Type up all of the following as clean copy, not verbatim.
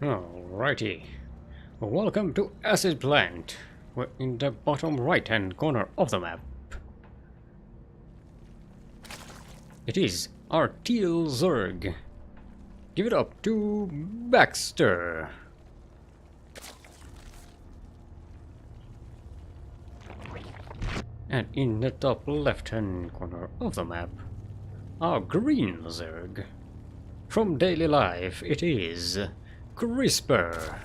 Alrighty. Welcome to Acid Plant. We're in the bottom right hand corner of the map. It is our teal Zerg. Give it up to Baxster. And in the top left hand corner of the map, our green Zerg. From daily life, it is Crisper,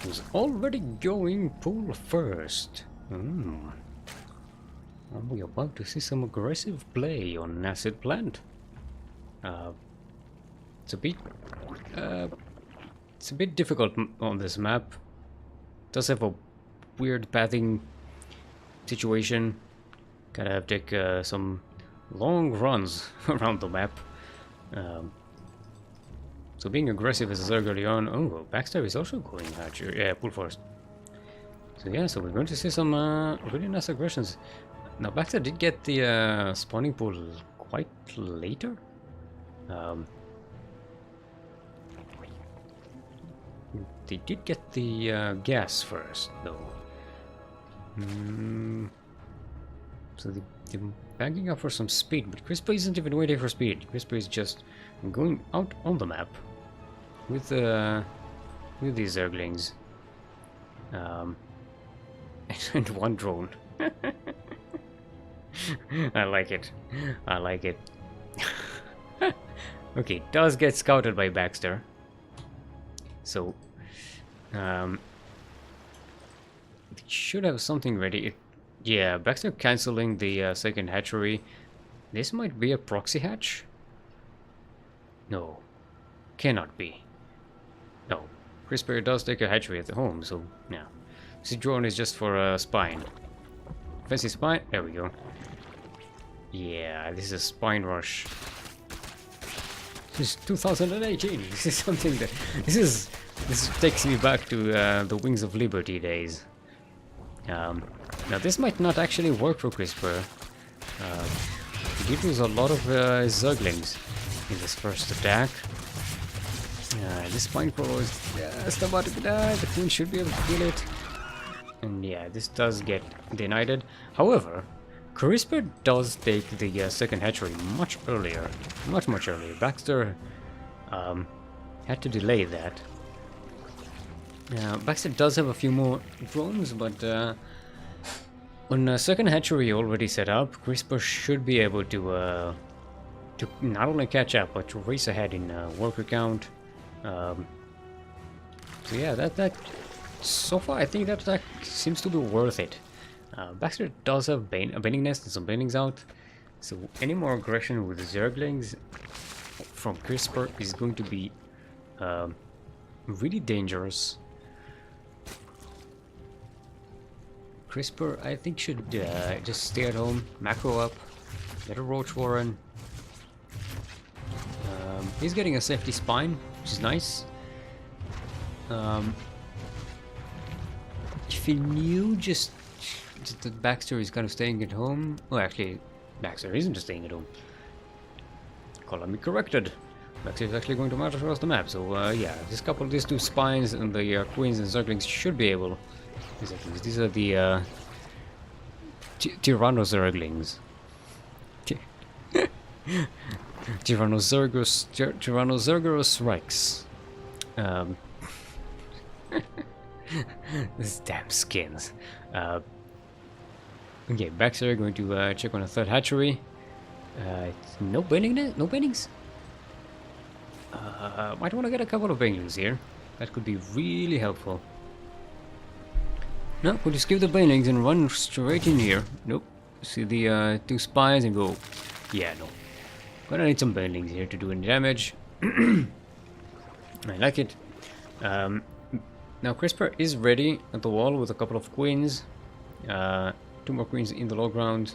who's already going pool first. Are we about to see some aggressive play on Acid Plant? It's a bit difficult on this map. It does have a weird pathing situation. Gotta have to take some long runs around the map. So being aggressive as a Zerg early on. Oh, Baxter is also going pool first. So yeah, so we're going to see some really nice aggressions. Now Baxter did get the spawning pool quite later. They did get the gas first, though. So they're banking up for some speed, but Crisper isn't even waiting for speed. Crisper is just going out on the map with these Zerglings. And one drone. I like it. I like it. Okay, does get scouted by Baxter. So, they should have something ready. Yeah, Baxter cancelling the second hatchery. This might be a proxy hatch? No, cannot be. No, Crisper does take a hatchery at the home, so yeah. This drone is just for a spine. Fancy spine? There we go. Yeah, this is a spine rush. This is 2018. This is something that this takes me back to the Wings of Liberty days. Now this might not actually work for Crisper. He did lose a lot of Zerglings in this first attack. This spine pro is just about to die. The queen should be able to kill it. And yeah, this does get denied. However, Crisper does take the second hatchery much earlier. Much earlier. Baxter had to delay that. Baxter does have a few more drones, but on second hatchery already set up, Crisper should be able to not only catch up, but to race ahead in worker count. So yeah, that so far I think that seems to be worth it. Baxter does have a Baning Nest and some Banings out, so any more aggression with Zerglings from Crisper is going to be really dangerous. Crisper, I think, should just stay at home, macro up, get a Roach Warren. He's getting a safety spine, which is nice. If he knew just that Baxter is kind of staying at home, well, actually, Baxter isn't just staying at home. Column me corrected. Baxter is actually going to march across the map. So yeah, these two spines and the queens and Zerglings should be able. Exactly. These are the Tyranno-Zerglings. Tyrannosaurus Rex. These damn skins. Okay, Baxter going to check on a third hatchery. No Banings? No Banings? Might want to get a couple of Banings here. That could be really helpful. No, we'll just give the Banings and run straight in here. Nope. See the two spies and go. Yeah, no. Gonna need some Banings here to do any damage. I like it. Now Crisper is ready at the wall with a couple of queens. Two more queens in the low ground.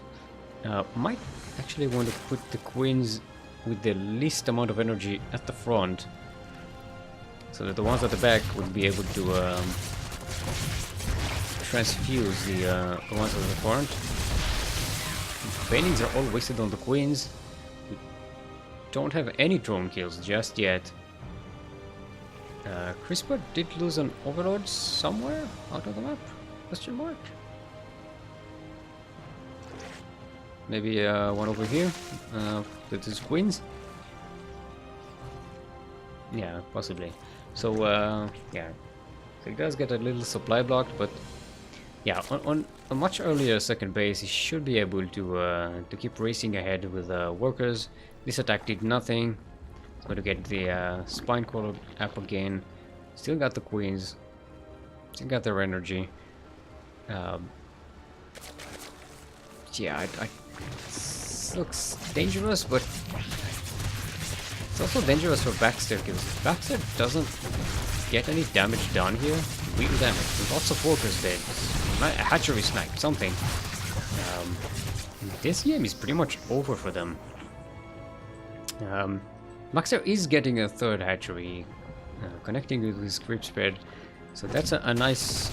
Might actually want to put the queens with the least amount of energy at the front, so that the ones at the back would be able to transfuse the ones at the front. Banings are all wasted on the queens. don't have any drone kills just yet. CRISPR did lose an overlord somewhere out of the map? Question mark? Maybe one over here with his queens? Yeah, possibly. So, yeah. So he does get a little supply blocked, but yeah, on a much earlier second base, he should be able to keep racing ahead with workers. This attack did nothing. He's going to get the spine collar up again. Still got the queens. Still got their energy. Yeah, this looks dangerous, but it's also dangerous for Baxter because Baxter doesn't get any damage done here. Real damage. Lots of workers dead. A hatchery snipe, something. This game is pretty much over for them. Baxter is getting a third hatchery, connecting with his creep spread, so that's a nice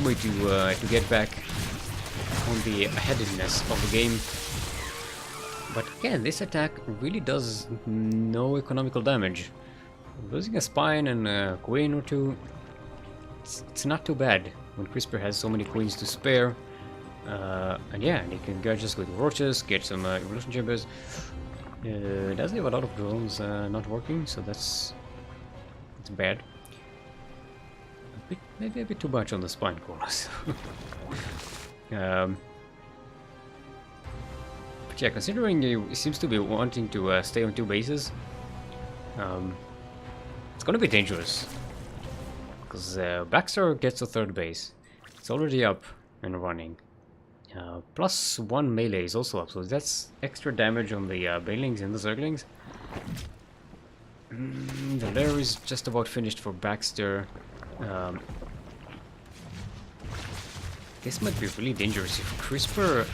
way to get back on the aheadedness of the game. But again, this attack really does no economical damage. Losing a spine and a queen or two, it's not too bad when CRISPR has so many queens to spare. And yeah, they can go just with roaches, get some evolution chambers. Does leave a lot of drones not working, so that's bad. Maybe a bit too much on the spine corners. But yeah, considering he seems to be wanting to stay on two bases, it's gonna be dangerous. Because Baxter gets a third base. It's already up and running. Plus 1 melee is also up, so that's extra damage on the banelings and the zerglings. The lair is just about finished for Baxter. This might be really dangerous if CRISPR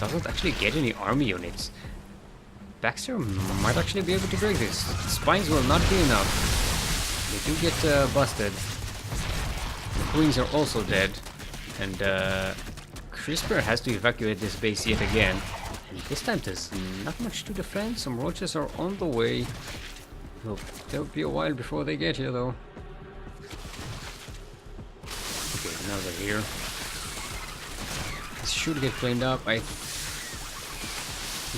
doesn't actually get any army units. Baxter might actually be able to break this. Spines will not be enough. They do get busted. The queens are also dead. And CRISPR has to evacuate this base yet again. And this time there's not much to defend. Some roaches are on the way. Well, there'll be a while before they get here though. Okay, now they're here. This should get cleaned up.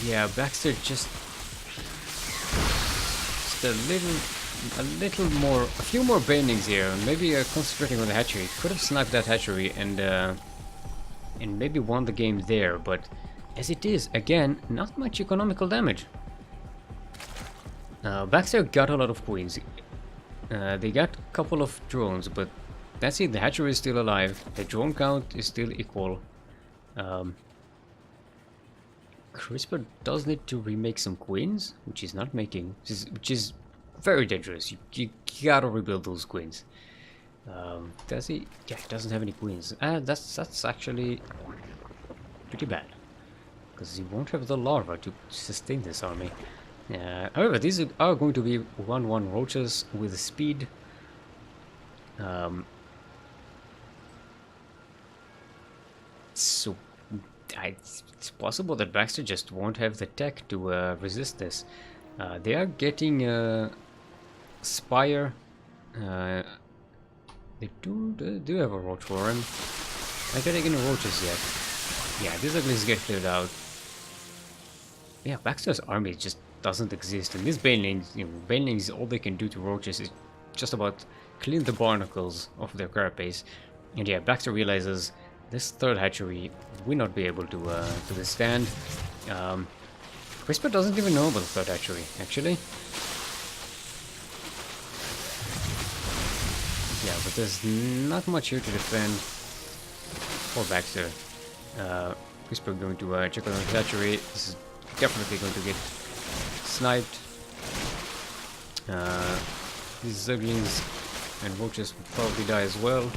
Yeah, Baxter just a few more banelings here. Maybe concentrating on the hatchery. Could have sniped that hatchery and maybe won the game there. But as it is, again, not much economical damage. Baxter got a lot of queens. They got a couple of drones, but that's it. The hatchery is still alive. The drone count is still equal. CRISPR does need to remake some queens, which he's not making, which is very dangerous. You gotta rebuild those queens. Does he? Yeah, he doesn't have any queens. That's actually pretty bad, because he won't have the larva to sustain this army. However, these are going to be 1/1 roaches with speed. So it's possible that Baxter just won't have the tech to resist this. They are getting Spire. They do have a roach warren. Are they getting roaches yet? Yeah, these uglies get cleared out. Yeah, Baxter's army just doesn't exist, and these banelings, banelings, all they can do to roaches is just about clean the barnacles of their carapace. And yeah, Baxter realizes this third hatchery will not be able to withstand. CRISPR doesn't even know about the third hatchery, actually. Yeah, but there's not much here to defend for Baxter. CRISPR going to check on the hatchery. This is definitely going to get sniped. These zerglings and roaches will probably die as well.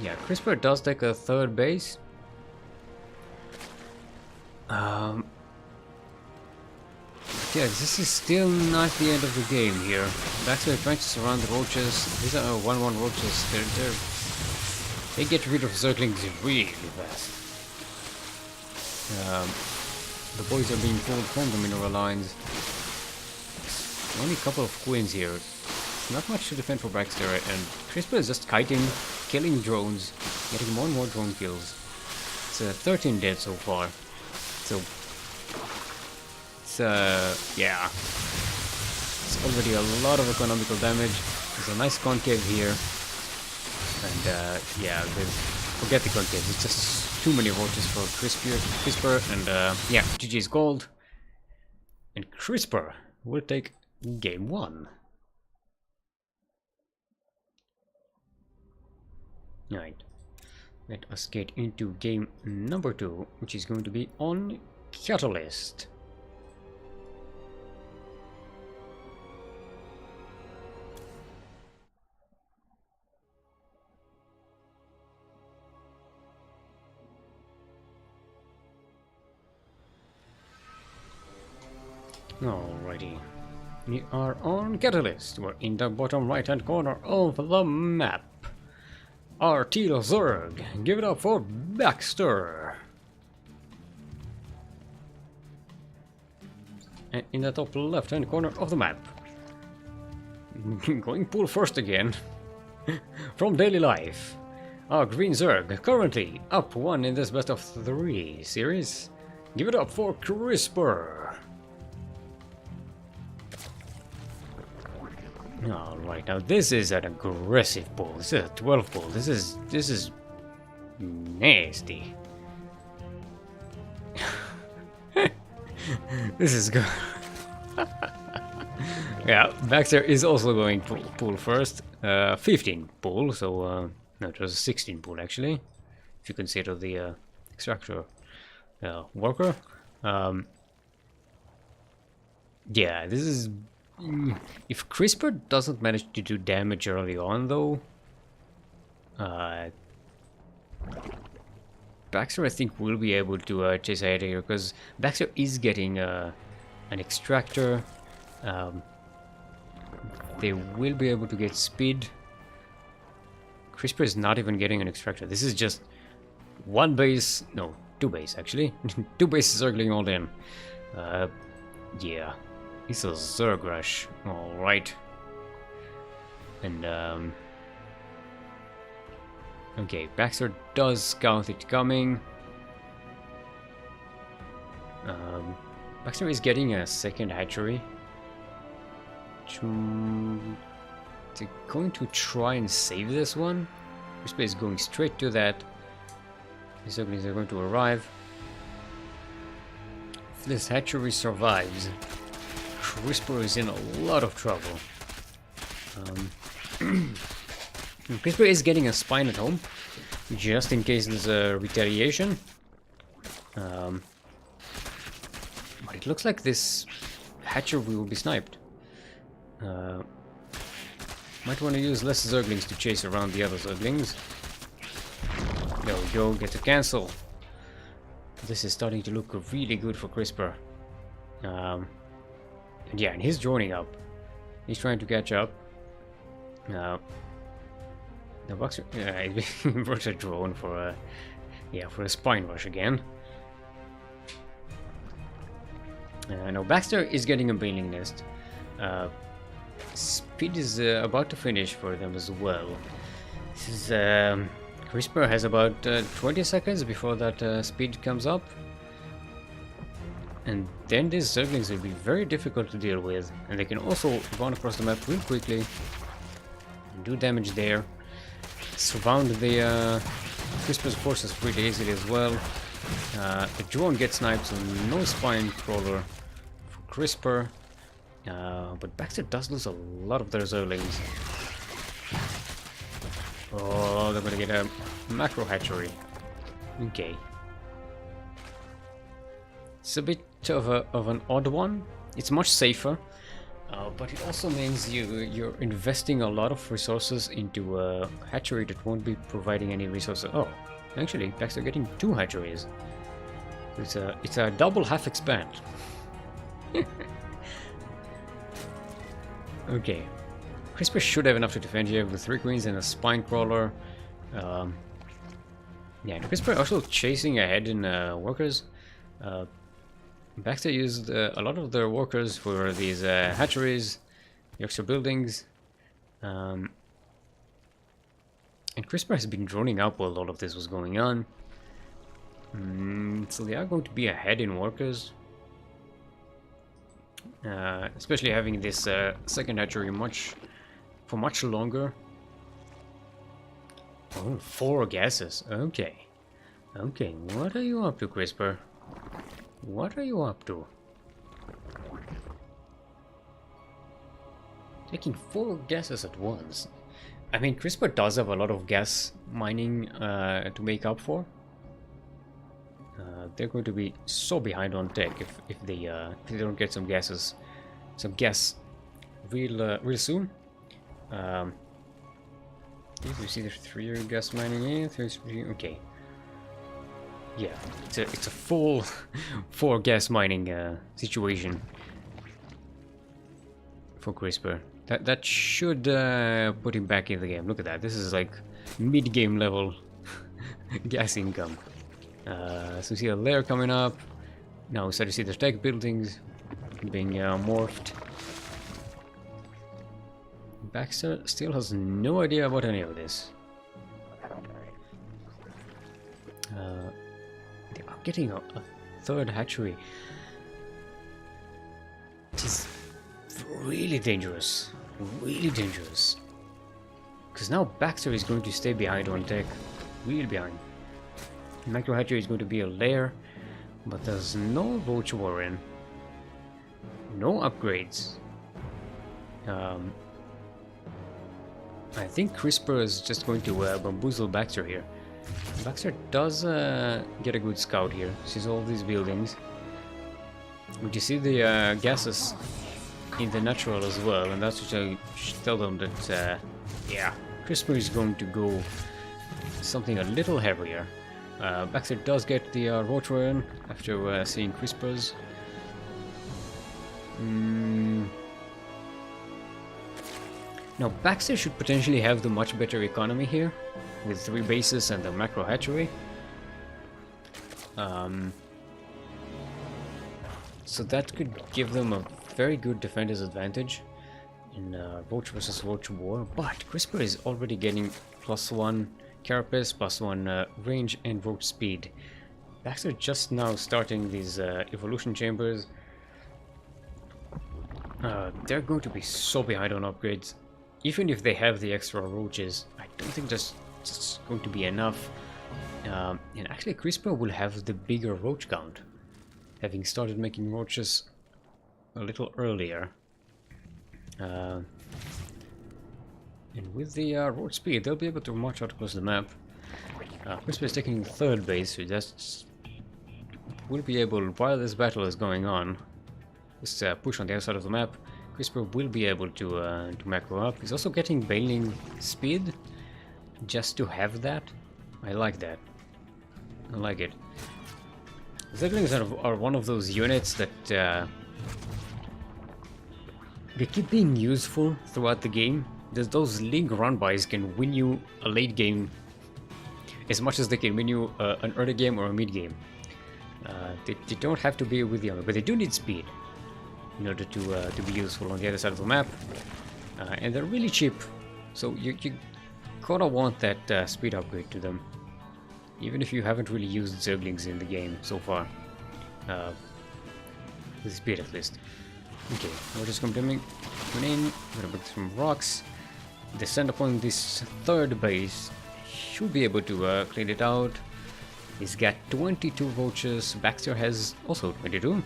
Yeah, CRISPR does take a third base. Yeah, this is still not the end of the game here. Baxter trying to surround the roaches. These are 1/1 roaches. They're They get rid of Zerglings really fast. The boys are being pulled from the mineral lines. Only a couple of queens here. Not much to defend for Baxter, and Crisper is just kiting, killing drones, getting more and more drone kills. It's 13 dead so far. So, it's yeah. It's already a lot of economical damage. There's a nice concave here. And yeah, forget the concave. It's just too many roaches for Crisper, and yeah, GG's gold. And Crisper will take game 1. Right, let us get into game number 2, which is going to be on Catalyst. Alrighty, we are on Catalyst. We're in the bottom right hand corner of the map. Our Teal Zerg, give it up for Baxter. And in the top left hand corner of the map, going pool first again, from daily life, our Green Zerg, currently up 1 in this best of 3 series. Give it up for Crisper. Alright, now this is an aggressive bull. This is a 12 bull. This is nasty. This is good. Yeah, Baxter is also going pool first. 15 pool, so no, it was a 16 pool actually, if you consider the extractor worker. Yeah, this is. If Crisper doesn't manage to do damage early on, though, Baxter, I think, will be able to chase ahead here, because Baxter is getting an extractor. They will be able to get speed. Crisper is not even getting an extractor. This is just one base, no, 2 base actually. 2 bases circling all in. Yeah. It's a Zerg rush, alright. And, okay, Baxter does scout it coming. Baxter is getting a second hatchery. They're going to try and save this one. Crisper is going straight to that. The Zerglings are going to arrive. If this hatchery survives, Crisper is in a lot of trouble. Crisper is getting a spine at home, just in case there's a retaliation. But it looks like this hatchery will be sniped. Might want to use less Zerglings to chase around the other Zerglings. There we go, get a cancel. This is starting to look really good for Crisper. And yeah, and he's joining up. He's trying to catch up. The Baxter, yeah, he brought a drone for a spine rush again. Now Baxter is getting a Baneling Nest. Speed is about to finish for them as well. This is Crisper has about 20 seconds before that speed comes up. And then these Zerglings will be very difficult to deal with, and they can also run across the map real quickly and do damage there. Surround the Crisper's forces pretty easily as well. The drone gets sniped, so no spine crawler for Crisper. But Baxter does lose a lot of their Zerglings. Oh, they're gonna get a macro hatchery. Okay. It's a bit of an odd one. It's much safer, but it also means you're investing a lot of resources into a hatchery that won't be providing any resources. Oh, actually, Baxter getting 2 hatcheries. It's a double half expand. Okay, Crisper should have enough to defend here with 3 queens and a spine crawler. Yeah, and Crisper also chasing ahead in workers. Baxter used a lot of their workers for these hatcheries, the extra buildings. And Crisper has been droning out while all of this was going on. So they are going to be ahead in workers. Especially having this second hatchery for much longer. Oh, 4 gases. Okay. Okay, what are you up to, Crisper? What are you up to? Taking 4 gases at once. I mean, Crisper does have a lot of gas mining to make up for. They're going to be so behind on tech if they don't get some gas real soon. You see there's 3 gas mining in, 3, okay. Yeah, it's a full 4 gas mining situation for Crisper. That should put him back in the game. Look at that. This is like mid-game level gas income. So we see a layer coming up. Now we start to see the tech buildings being morphed. Baxter still has no idea about any of this. They are getting a 3rd hatchery. It is really dangerous. Really dangerous. Because now Baxter is going to stay behind on tech. Really behind. Micro hatchery is going to be a lair, but there's no roach warren. No upgrades. I think Crisper is just going to bamboozle Baxter here. Baxter does get a good scout here. Sees all these buildings. But you see the gases in the natural as well, and that's what I should tell them that, yeah, Crisper is going to go something a little heavier. Baxter does get the roach warren after seeing Crisper's. Now Baxter should potentially have the much better economy here, with 3 bases and the macro hatchery. So that could give them a very good defender's advantage in roach versus roach war. But Crisper is already getting +1 carapace, +1 range and roach speed. Baxter just now starting these evolution chambers. They're going to be so behind on upgrades. Even if they have the extra roaches, I don't think that's going to be enough. And actually Crisper will have the bigger roach count, having started making roaches a little earlier. And with the roach speed, they'll be able to march out across the map. Crisper is taking 3rd base, so that's will be able, while this battle is going on, just push on the other side of the map. Crisper will be able to macro up. He's also getting bailing speed, just to have that. I like that. I like it. Zeppelins are one of those units that they keep being useful throughout the game. Those league run-bys can win you a late game as much as they can win you an early game or a mid game. They don't have to be with you, but they do need speed in order to be useful on the other side of the map. And they're really cheap, so you gotta want that speed upgrade to them, even if you haven't really used Zerglings in the game so far. With speed at least. Okay, we're just coming in. We're gonna put some rocks. Descend upon this 3rd base. Should be able to clean it out. He's got 22 roaches. Baxter has also 22.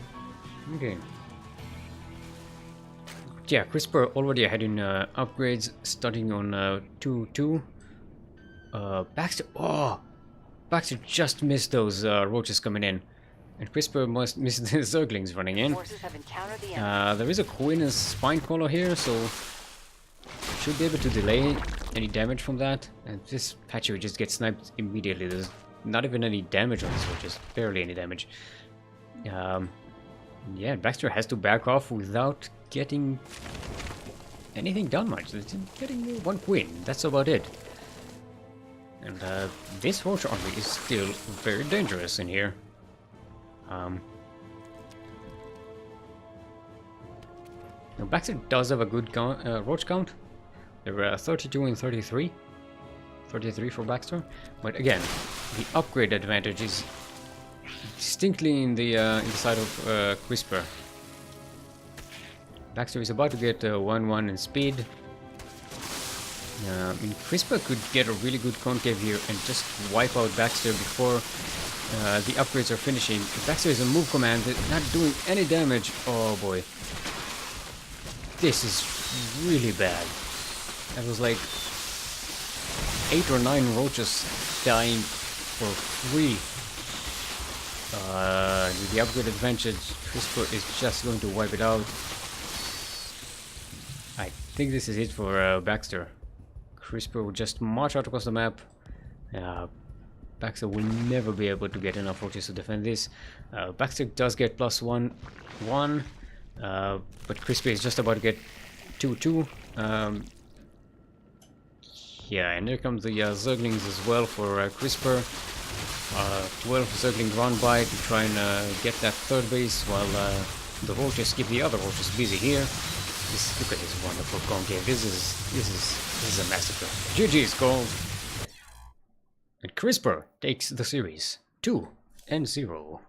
Okay. Yeah, Crisper already ahead in upgrades, starting on 2-2. Baxter, Baxter just missed those roaches coming in, and Crisper must miss the Zerglings running in. There is a Queen and Spine Collar here, so should be able to delay any damage from that. And this hatchery just gets sniped immediately. There's not even any damage on this roaches, barely any damage. Yeah, Baxter has to back off without getting anything done much. Getting 1 queen, that's about it. And this Roach army is still very dangerous in here. Now Baxter does have a good Roach count. There are 32 and 33. 33 for Baxter. But again, the upgrade advantage is distinctly in the side of Crisper. Baxter is about to get 1-1 in speed. I mean, Crisper could get a really good concave here and just wipe out Baxter before the upgrades are finishing. If Baxter is a move command, not doing any damage. Oh boy. This is really bad. That was like 8 or 9 roaches dying for free. With the upgrade advantage, Crisper is just going to wipe it out. I think this is it for Baxter. Crisper will just march out across the map. Baxter will never be able to get enough roaches to defend this. Baxter does get +1, but Crisper is just about to get 2-2. Yeah, and here comes the Zerglings as well for Crisper. 12 Zergling run by to try and get that third base, while the roaches keep the other roaches busy here. Look at this wonderful concave. This is a massacre. GG's called. And Crisper takes the series 2-0.